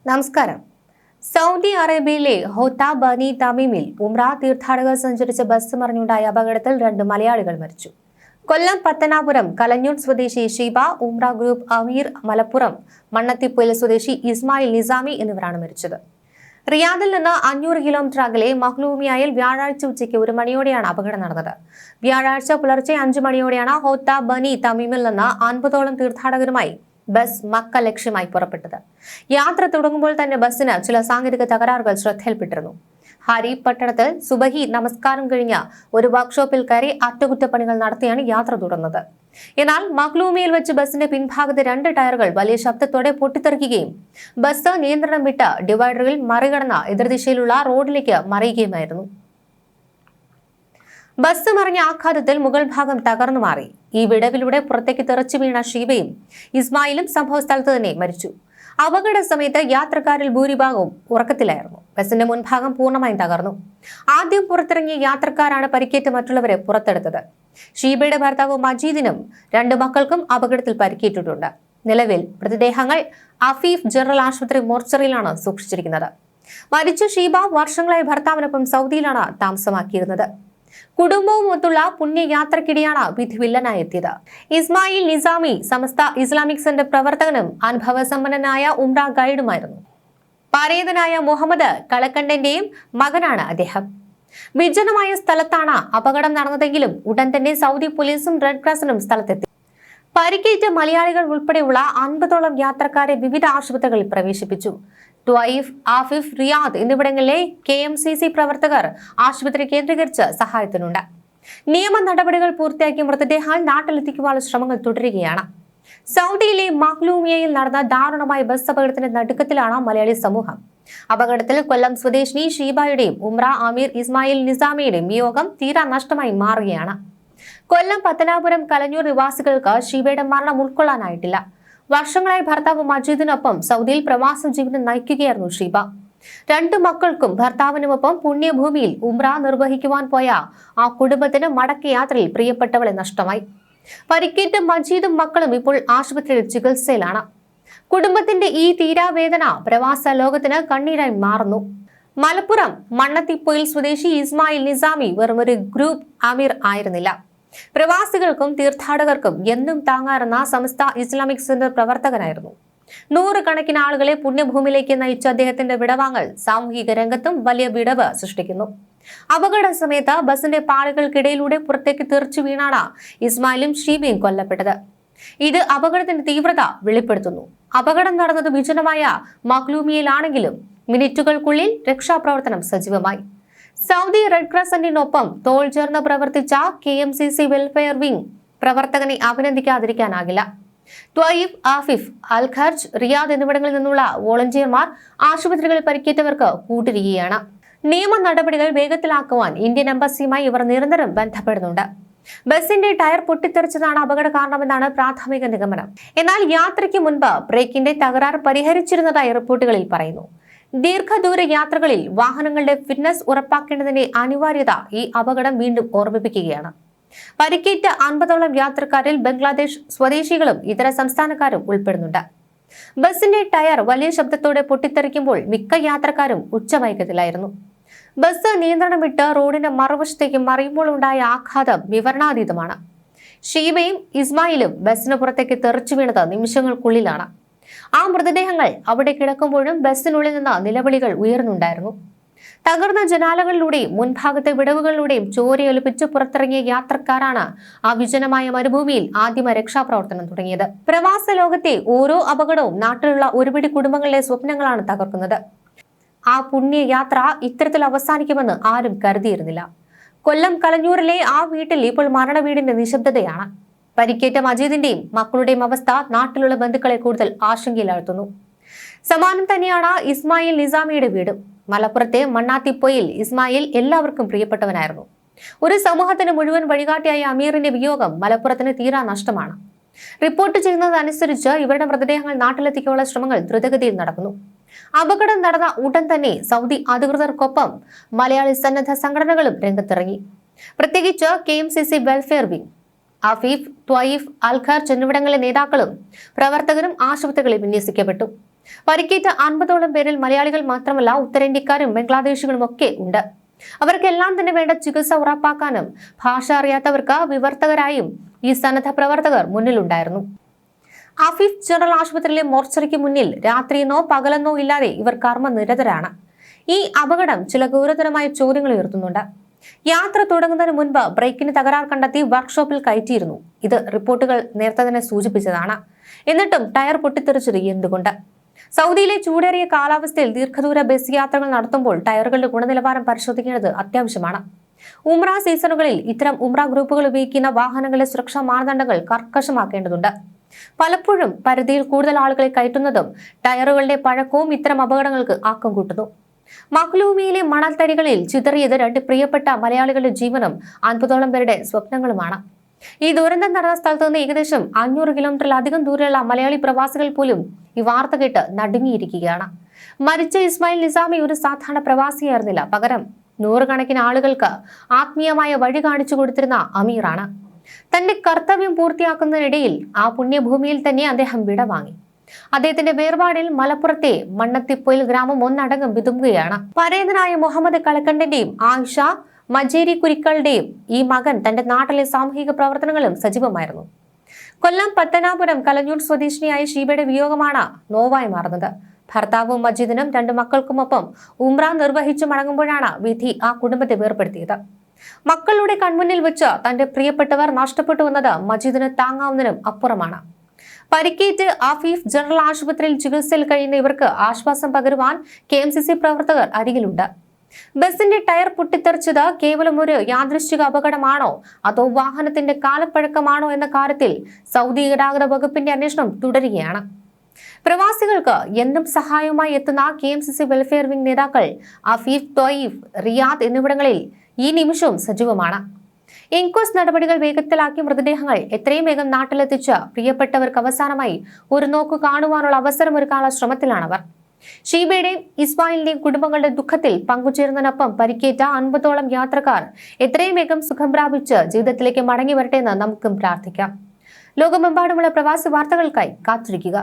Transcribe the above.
നമസ്കാരം. സൗദി അറേബ്യയിലെ ഹോത്ത ബനി തമീമിൽ ഉംറ തീർത്ഥാടകർ സഞ്ചരിച്ച ബസ് മറിഞ്ഞുണ്ടായ അപകടത്തിൽ 2 മലയാളികൾ മരിച്ചു. കൊല്ലം പത്തനാപുരം കലഞ്ഞൂർ സ്വദേശി ഷീബ, ഉംറ ഗ്രൂപ്പ് അമീർ, മലപ്പുറം മണ്ണത്തിപ്പൊയിൽ സ്വദേശി ഇസ്മായിൽ നിസാമി എന്നിവരാണ് മരിച്ചത്. റിയാദിൽ നിന്ന് 500 കിലോമീറ്റർ അകലെ മഹ്ലൂമിയയിൽ വ്യാഴാഴ്ച ഉച്ചയ്ക്ക് 1 മണിയോടെയാണ് അപകടം നടന്നത്. വ്യാഴാഴ്ച പുലർച്ചെ 5 മണിയോടെയാണ് ഹോത്ത ബനി തമീമിൽ നിന്ന് 50ഓളം തീർത്ഥാടകരുമായി ബസ് മക്ക ലക്ഷ്യമായി പുറപ്പെട്ടത്. യാത്ര തുടങ്ങുമ്പോൾ തന്നെ ബസ്സിന് ചില സാങ്കേതിക തകരാറുകൾ ശ്രദ്ധയിൽപ്പെട്ടിരുന്നു. ഹാരി പട്ടണത്തിൽ സുബഹി നമസ്കാരം കഴിഞ്ഞ ഒരു വർക്ക്ഷോപ്പിൽ കയറി അറ്റകുറ്റപ്പണികൾ നടത്തിയാണ് യാത്ര തുടർന്നത്. എന്നാൽ മഖ്ലൂമിയിൽ വെച്ച് ബസിന്റെ പിൻഭാഗത്തെ 2 ടയറുകൾ വലിയ ശബ്ദത്തോടെ പൊട്ടിത്തെറിക്കുകയും ബസ് നിയന്ത്രണം വിട്ട ഡിവൈഡറിൽ മറികടന്ന എതിർദിശയിലുള്ള റോഡിലേക്ക് മറിയുകയുമായിരുന്നു. ബസ് മറിഞ്ഞ ആഘാതത്തിൽ മുകൾ ഭാഗം തകർന്നു മാറി. ഈ വിടവിലൂടെ പുറത്തേക്ക് തെറിച്ചു വീണ ഷീബയും ഇസ്മായിലും സംഭവ സ്ഥലത്ത് തന്നെ മരിച്ചു. അപകട സമയത്ത് യാത്രക്കാരിൽ ഭൂരിഭാഗവും ഉറക്കത്തിലായിരുന്നു. ബസിന്റെ മുൻഭാഗം പൂർണ്ണമായും തകർന്നു. ആദ്യം പുറത്തിറങ്ങിയ യാത്രക്കാരാണ് പരിക്കേറ്റ് മറ്റുള്ളവരെ പുറത്തെടുത്തത്. ഷീബയുടെ ഭർത്താവ് മജീദിനും 2 മക്കൾക്കും അപകടത്തിൽ പരിക്കേറ്റിട്ടുണ്ട്. നിലവിൽ മൃതദേഹങ്ങൾ അഫീഫ് ജനറൽ ആശുപത്രി മോർച്ചറിയിലാണ് സൂക്ഷിച്ചിരിക്കുന്നത്. മരിച്ച ഷീബ വർഷങ്ങളായി ഭർത്താവിനൊപ്പം സൗദിയിലാണ് താമസമാക്കിയിരുന്നത്. കുടുംബവുമൊത്തുള്ള പുണ്യയാത്രക്കിടെയാണ് വിധിവില്ലനായി എത്തിയത്. ഇസ്മായിൽ നിസാമി സമസ്ത ഇസ്ലാമിക് സെന്റർ പ്രവർത്തകനും അനുഭവസമ്പന്നനായ ഉംറ ഗൈഡുമായിരുന്നു. പരേതനായ മുഹമ്മദ് കളക്കണ്ടന്റെയും മകനാണ് അദ്ദേഹം. വിജനമായ സ്ഥലത്താണ് അപകടം നടന്നതെങ്കിലും ഉടൻ തന്നെ സൗദി പോലീസും റെഡ് ക്രോസും സ്ഥലത്തെത്തി. പരിക്കേറ്റ മലയാളികൾ ഉൾപ്പെടെയുള്ള 50ഓളം യാത്രക്കാരെ വിവിധ ആശുപത്രികളിൽ പ്രവേശിപ്പിച്ചു. ത്വയ്ഫ്, ആഫിഫ്, റിയാദ് എന്നിവിടങ്ങളിലെ KMCC പ്രവർത്തകർ ആശുപത്രി കേന്ദ്രീകരിച്ച് സഹായത്തിനുണ്ട്. നിയമ നടപടികൾ പൂർത്തിയാക്കി മൃതദേഹങ്ങൾ നാട്ടിലെത്തിക്കുവാനുള്ള ശ്രമങ്ങൾ തുടരുകയാണ്. സൗദിയിലെ മഖ്ലൂമിയയിൽ നടന്ന ദാരുണമായ ബസ് അപകടത്തിന്റെ നടുക്കത്തിലാണ് മലയാളി സമൂഹം. അപകടത്തിൽ കൊല്ലം സ്വദേശിനി ഷീബയുടെയും ഉംറ അമീർ ഇസ്മായിൽ നിസാമിയുടെയും വിയോഗം തീരാ നഷ്ടമായി മാറുകയാണ്. കൊല്ലം പത്തനാപുരം കലഞ്ഞൂർ നിവാസികൾക്ക് ഷീബയുടെ മരണം ഉൾക്കൊള്ളാനായിട്ടില്ല. വർഷങ്ങളായി ഭർത്താവ് മജീദിനൊപ്പം സൗദിയിൽ പ്രവാസ ജീവിതം നയിക്കുകയായിരുന്നു ഷീബ. 2 മക്കൾക്കും ഭർത്താവിനുമൊപ്പം പുണ്യഭൂമിയിൽ ഉംറ നിർവഹിക്കുവാൻ പോയ ആ കുടുംബത്തിന് മടക്കയാത്രയിൽ പ്രിയപ്പെട്ടവളെ നഷ്ടമായി. പരിക്കേറ്റ മജീദും മക്കളും ഇപ്പോൾ ആശുപത്രിയിൽ ചികിത്സയിലാണ്. കുടുംബത്തിന്റെ ഈ തീരാവേദന പ്രവാസ ലോകത്തിന് കണ്ണീരായി മാറുന്നു. മലപ്പുറം മണ്ണത്തിപ്പൊയിൽ സ്വദേശി ഇസ്മായിൽ നിസാമി വെറുമൊരു ഗ്രൂപ്പ് അമീർ ആയിരുന്നില്ല. പ്രവാസികൾക്കും തീർത്ഥാടകർക്കും എന്നും താങ്ങാറുന്ന സമസ്ത ഇസ്ലാമിക് സെന്റർ പ്രവർത്തകനായിരുന്നു. 100 കണക്കിന് ആളുകളെ പുണ്യഭൂമിയിലേക്ക് നയിച്ച അദ്ദേഹത്തിന്റെ വിടവാങ്ങൽ സാമൂഹിക രംഗത്തും വലിയ വിടവ് സൃഷ്ടിക്കുന്നു. അപകട സമയത്ത് ബസിന്റെ പാളികൾക്കിടയിലൂടെ പുറത്തേക്ക് തെറിച്ചു വീണാണ് ഇസ്മായിലും ഷീബയും കൊല്ലപ്പെട്ടത്. ഇത് അപകടത്തിന്റെ തീവ്രത വെളിപ്പെടുത്തുന്നു. അപകടം നടന്നത് വിജനമായ മഖ്ലൂമിയയിലാണെങ്കിലും മിനിറ്റുകൾക്കുള്ളിൽ രക്ഷാപ്രവർത്തനം സജീവമായി. സൗദി റെഡ് ക്രോസിനൊപ്പം തോൾ ചേർന്ന് പ്രവർത്തിച്ച KMCC വെൽഫെയർ വിംഗ് പ്രവർത്തകനെ അഭിനന്ദിക്കാതിരിക്കാനാകില്ല. ത്വയ്ഫ്, ആഫിഫ്, അൽ ഖർജ്, റിയാദ് എന്നിവിടങ്ങളിൽ നിന്നുള്ള വോളണ്ടിയർമാർ ആശുപത്രികളിൽ പരിക്കേറ്റവർക്ക് കൂട്ടിരിക്കുകയാണ്. നിയമ നടപടികൾ വേഗത്തിലാക്കുവാൻ ഇന്ത്യൻ എംബസിയുമായി ഇവർ നിരന്തരം ബന്ധപ്പെടുന്നുണ്ട്. ബസിന്റെ ടയർ പൊട്ടിത്തെറിച്ചതാണ് അപകട കാരണമെന്നാണ് പ്രാഥമിക നിഗമനം. എന്നാൽ യാത്രയ്ക്ക് മുൻപ് ബ്രേക്കിന്റെ തകരാർ പരിഹരിച്ചിരുന്നതായി റിപ്പോർട്ടുകളിൽ പറയുന്നു. ദീർഘദൂര യാത്രകളിൽ വാഹനങ്ങളുടെ ഫിറ്റ്നസ് ഉറപ്പാക്കേണ്ടതിന്റെ അനിവാര്യത ഈ അപകടം വീണ്ടും ഓർമ്മിപ്പിക്കുകയാണ്. പരിക്കേറ്റ 50ഓളം യാത്രക്കാരിൽ ബംഗ്ലാദേശ് സ്വദേശികളും ഇതര സംസ്ഥാനക്കാരും ഉൾപ്പെടുന്നുണ്ട്. ബസിന്റെ ടയർ വലിയ ശബ്ദത്തോടെ പൊട്ടിത്തെറിക്കുമ്പോൾ മിക്ക യാത്രക്കാരും ഉച്ചമയക്കത്തിലായിരുന്നു. ബസ് നിയന്ത്രണം വിട്ട് റോഡിന്റെ മറുവശത്തേക്ക് മറിയുമ്പോൾ ഉണ്ടായ ആഘാതം വിവരണാതീതമാണ്. ഷീബയും ഇസ്മായിലും ബസിന് പുറത്തേക്ക് തെറിച്ചു വീണത് നിമിഷങ്ങൾക്കുള്ളിലാണ്. ആ മൃതദേഹങ്ങൾ അവിടെ കിടക്കുമ്പോഴും ബസ്സിനുള്ളിൽ നിന്ന് നിലവിളികൾ ഉയർന്നുണ്ടായിരുന്നു. തകർന്ന ജനാലകളിലൂടെയും മുൻഭാഗത്തെ വിടവുകളിലൂടെയും ചോരയൊലിപ്പിച്ച് പുറത്തിറങ്ങിയ യാത്രക്കാരാണ് ആ വിജനമായ മരുഭൂമിയിൽ ആദ്യമ രക്ഷാപ്രവർത്തനം തുടങ്ങിയത്. പ്രവാസ ലോകത്തെ ഓരോ അപകടവും നാട്ടിലുള്ള ഒരുപിടി കുടുംബങ്ങളിലെ സ്വപ്നങ്ങളാണ് തകർക്കുന്നത്. ആ പുണ്യയാത്ര ഇത്തരത്തിൽ അവസാനിക്കുമെന്ന് ആരും കരുതിയിരുന്നില്ല. കൊല്ലം കലഞ്ഞൂരിലെ ആ വീട്ടിൽ ഇപ്പോൾ മരണവീടിന്റെ നിശബ്ദതയാണ്. പരിക്കേറ്റ മജീദിന്റെയും മക്കളുടെയും അവസ്ഥ നാട്ടിലുള്ള ബന്ധുക്കളെ കൂടുതൽ ആശങ്കയിലാഴ്ത്തുന്നു. സമാനം തന്നെയാണ് ഇസ്മായിൽ നിസാമിയുടെ വീടും. മലപ്പുറത്തെ മണ്ണാത്തിപ്പൊയിൽ ഇസ്മായിൽ എല്ലാവർക്കും പ്രിയപ്പെട്ടവനായിരുന്നു. ഒരു സമൂഹത്തിന് മുഴുവൻ വഴികാട്ടിയായ അമീറിന്റെ വിയോഗം മലപ്പുറത്തിന് തീരാ നഷ്ടമാണ്. റിപ്പോർട്ട് ചെയ്യുന്നതനുസരിച്ച് ഇവരുടെ മൃതദേഹങ്ങൾ നാട്ടിലെത്തിക്കാനുള്ള ശ്രമങ്ങൾ ദ്രുതഗതിയിൽ നടക്കുന്നു. അപകടം നടന്ന ഉടൻ തന്നെ സൗദി അധികൃതർക്കൊപ്പം മലയാളി സന്നദ്ധ സംഘടനകളും രംഗത്തിറങ്ങി. പ്രത്യേകിച്ച് KMCC വെൽഫെയർ വിംഗ്, അഫീഫ്, ത്വയ്ഫ്, അൽ ഖർജ് എന്നിവിടങ്ങളിലെ നേതാക്കളും പ്രവർത്തകരും ആശുപത്രികളിൽ വിന്യസിക്കപ്പെട്ടു. പരിക്കേറ്റ 50ഓളം പേരിൽ മലയാളികൾ മാത്രമല്ല ഉത്തരേന്ത്യക്കാരും ബംഗ്ലാദേശികളും ഒക്കെ ഉണ്ട്. അവർക്കെല്ലാം തന്നെ വേണ്ട ചികിത്സ ഉറപ്പാക്കാനും ഭാഷ അറിയാത്തവർക്ക് വിവർത്തകരായും ഈ സന്നദ്ധ പ്രവർത്തകർ മുന്നിലുണ്ടായിരുന്നു. ആഫീഫ് ജനറൽ ആശുപത്രിയിലെ മോർച്ചറിക്ക് മുന്നിൽ രാത്രിയെന്നോ പകലെന്നോ ഇല്ലാതെ ഇവർ കർമ്മനിരതരാണ്. ഈ അപകടം ചില ഗുരുതരമായ ചോദ്യങ്ങൾ ഉയർത്തുന്നുണ്ട്. യാത്ര തുടങ്ങുന്നതിന് മുൻപ് ബ്രേക്കിന് തകരാർ കണ്ടെത്തി വർക്ക്ഷോപ്പിൽ കയറ്റിയിരുന്നു. ഇത് റിപ്പോർട്ടുകൾ നേരത്തെ തന്നെ സൂചിപ്പിച്ചതാണ്. എന്നിട്ടും ടയർ പൊട്ടിത്തെറിച്ചത് എന്തുകൊണ്ട്? സൗദിയിലെ ചൂടേറിയ കാലാവസ്ഥയിൽ ദീർഘദൂര ബസ് യാത്രകൾ നടത്തുമ്പോൾ ടയറുകളുടെ ഗുണനിലവാരം പരിശോധിക്കേണ്ടത് അത്യാവശ്യമാണ്. ഉംറ സീസണുകളിൽ ഇത്തരം ഉംറ ഗ്രൂപ്പുകൾ ഉപയോഗിക്കുന്ന വാഹനങ്ങളുടെ സുരക്ഷാ മാനദണ്ഡങ്ങൾ കർക്കശമാക്കേണ്ടതുണ്ട്. പലപ്പോഴും പരിധിയിൽ കൂടുതൽ ആളുകളെ കയറ്റുന്നതും ടയറുകളുടെ പഴക്കവും ഇത്തരം അപകടങ്ങൾക്ക് ആക്കം കൂട്ടുന്നു. മഖ്ലൂമിയിലെ മണൽത്തരികളിൽ ചിതറിയത് 2 പ്രിയപ്പെട്ട മലയാളികളുടെ ജീവനും 50ഓളം പേരുടെ സ്വപ്നങ്ങളുമാണ്. ഈ ദുരന്തം നടന്ന സ്ഥലത്ത് നിന്ന് ഏകദേശം 500 കിലോമീറ്ററിലധികം ദൂരെയുള്ള മലയാളി പ്രവാസികൾ പോലും ഈ വാർത്ത കേട്ട് നടുങ്ങിയിരിക്കുകയാണ്. മരിച്ച ഇസ്മായിൽ നിസാമി ഒരു സാധാരണ പ്രവാസിയായിരുന്നില്ല. പകരം നൂറുകണക്കിന് ആളുകൾക്ക് ആത്മീയമായ വഴി കാണിച്ചു കൊടുത്തിരുന്ന അമീറാണ്. തന്റെ കർത്തവ്യം പൂർത്തിയാക്കുന്നതിനിടയിൽ ആ പുണ്യഭൂമിയിൽ തന്നെ അദ്ദേഹം വിടവാങ്ങി. അദ്ദേഹത്തിന്റെ വേർപാടിൽ മലപ്പുറത്തെ മണ്ണത്തിപ്പൊയിൽ ഗ്രാമം ഒന്നടങ്കം വിതുമ്പുകയാണ്. പരേതനായ മുഹമ്മദ് കളക്കണ്ടന്റെയും ആയിഷ മജേരി കുരിക്കളുടെയും ഈ മകൻ തന്റെ നാട്ടിലെ സാമൂഹിക പ്രവർത്തനങ്ങളും സജീവമായിരുന്നു. കൊല്ലം പത്തനാപുരം കലഞ്ഞൂർ സ്വദേശിനിയായ ഷീബയുടെ വിയോഗമാണ് നോവായി മാറുന്നത്. ഭർത്താവും മജീദിനും 2 മക്കൾക്കുമൊപ്പം ഉംറ നിർവഹിച്ചു മടങ്ങുമ്പോഴാണ് വിധി ആ കുടുംബത്തെ വേർപെടുത്തിയത്. മക്കളുടെ കൺമുന്നിൽ വെച്ച് തന്റെ പ്രിയപ്പെട്ടവർ നഷ്ടപ്പെട്ടു എന്നത് മജീദിന് താങ്ങാവുന്നതിനും അപ്പുറമാണ്. പരിക്കേറ്റ് ആഫീഫ് ജനറൽ ആശുപത്രിയിൽ ചികിത്സയിൽ കഴിയുന്ന ഇവർക്ക് ആശ്വാസം പകരുവാൻ KMCC പ്രവർത്തകർ അരികിലുണ്ട്. ബസിന്റെ ടയർ പൊട്ടിത്തെറിച്ചത് കേവലം ഒരു യാദൃശ്ചിക അപകടമാണോ അതോ വാഹനത്തിന്റെ കാലപ്പഴക്കമാണോ എന്ന കാര്യത്തിൽ സൗദി ഗതാഗത വകുപ്പിന്റെ അന്വേഷണം തുടരുകയാണ്. പ്രവാസികൾക്ക് എന്നും സഹായവുമായി എത്തുന്ന KMCC വെൽഫെയർ വിംഗ് നേതാക്കൾ ആഫീഫ്, ത്വയ്യിഫ്, റിയാദ് എന്നിവിടങ്ങളിൽ ഈ നിമിഷവും സജീവമാണ്. ഇൻക്വസ്റ്റ് നടപടികൾ വേഗത്തിലാക്കി മൃതദേഹങ്ങൾ എത്രയും വേഗം നാട്ടിലെത്തിച്ച് പ്രിയപ്പെട്ടവർക്ക് അവസാനമായി ഒരു നോക്ക് കാണുവാനുള്ള അവസരമൊരുക്കാനുള്ള ശ്രമത്തിലാണവർ. ഷീബയുടെയും ഇസ്മായിലിന്റെയും കുടുംബങ്ങളുടെ ദുഃഖത്തിൽ പങ്കുചേരുന്നതിനൊപ്പം പരിക്കേറ്റ 50ഓളം യാത്രക്കാർ എത്രയും വേഗം സുഖം പ്രാപിച്ച് ജീവിതത്തിലേക്ക് മടങ്ങി വരട്ടെ എന്ന് നമുക്കും പ്രാർത്ഥിക്കാം. ലോകമെമ്പാടുമുള്ള പ്രവാസി വാർത്തകൾക്കായി കാത്തിരിക്കുക.